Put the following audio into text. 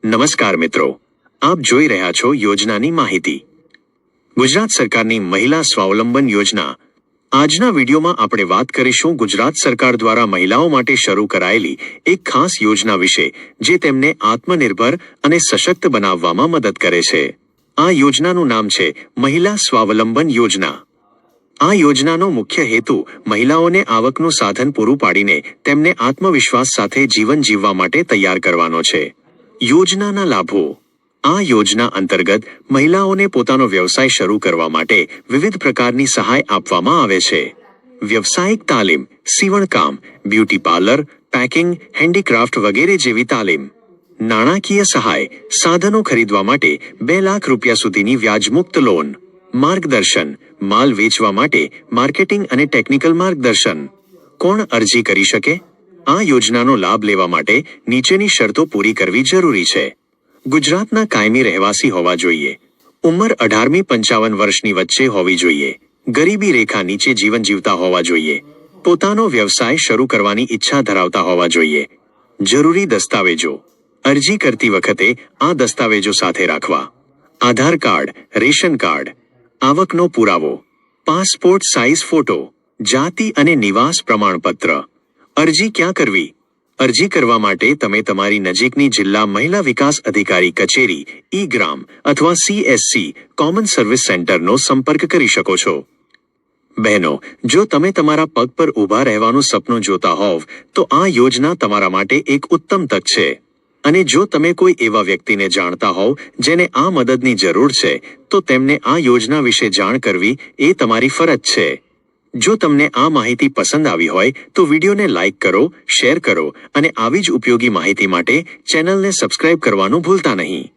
નમસ્કાર મિત્રો, આપ જોઈ રહ્યા છો યોજનાની માહિતી. ગુજરાત સરકારની મહિલા સ્વાવલંબન યોજના. આજના વિડીયોમાં આપણે વાત કરીશું ગુજરાત સરકાર દ્વારા મહિલાઓ માટે શરૂ કરાયેલી એક ખાસ યોજના વિશે, જે તેમને આત્મનિર્ભર અને સશક્ત બનાવવામાં મદદ કરે છે. આ યોજનાનું નામ છે મહિલા સ્વાવલંબન યોજના. આ યોજનાનો મુખ્ય હેતુ મહિલાઓને આવકનું સાધન પૂરું પાડીને તેમને આત્મવિશ્વાસ સાથે જીવન જીવવા માટે તૈયાર કરવાનો છે. યોજનાના લાભો. આ યોજના અંતર્ગત મહિલાઓને પોતાનો વ્યવસાય શરૂ કરવા માટે વિવિધ પ્રકારની સહાય આપવામાં આવે છે. વ્યવસાયિક તાલીમ, સીવણકામ, બ્યુટી પાર્લર, પેકિંગ, હેન્ડીક્રાફ્ટ વગેરે જેવી તાલીમ. નાણાકીય સહાય, સાધનો ખરીદવા માટે 2 લાખ રૂપિયા સુધીની વ્યાજમુક્ત લોન. માર્ગદર્શન, માલ વેચવા માટે માર્કેટિંગ અને ટેકનિકલ માર્ગદર્શન. કોણ અરજી કરી શકે? આ યોજનાનો લાભ લેવા માટે નીચેની શરતો પૂરી કરવી જરૂરી છે. ગુજરાતના કાયમી રહેવાસી હોવા જોઈએ. ઉંમર 18મી 55 વર્ષની વચ્ચે હોવી જોઈએ. ગરીબી રેખા નીચે જીવન જીવતા હોવા જોઈએ. પોતાનો વ્યવસાય શરૂ કરવાની ઈચ્છા ધરાવતા હોવા જોઈએ. જરૂરી દસ્તાવેજો. અરજી કરતી વખતે આ દસ્તાવેજો સાથે રાખવા: આધાર કાર્ડ, રેશન કાર્ડ, આવકનો પુરાવો, પાસપોર્ટ સાઇઝ ફોટો, જાતિ અને નિવાસ પ્રમાણપત્ર. અરજી ક્યાં કરવી? અરજી કરવા માટે તમે તમારી નજીકની જિલ્લા મહિલા વિકાસ અધિકારી કચેરી, ઈ-ગ્રામ અથવા CSC કોમન સર્વિસ સેન્ટરનો સંપર્ક કરી શકો છો. બહેનો, જો તમે તમારા પગ પર ઊભા રહેવાનું સપનું જોતા હોવ તો આ યોજના તમારા માટે એક ઉત્તમ તક છે. અને જો તમે કોઈ એવા વ્યક્તિને જાણતા હોવ જેને આ મદદની જરૂર છે, તો તેમને આ યોજના વિશે જાણ કરવી એ તમારી ફરજ છે. જો તમને આ માહિતી પસંદ આવી હોય તો વિડીયોને લાઇક કરો, શેર કરો અને આવી જ ઉપયોગી માહિતી માટે ચેનલને સબસ્ક્રાઇબ કરવાનું ભૂલતા નહીં.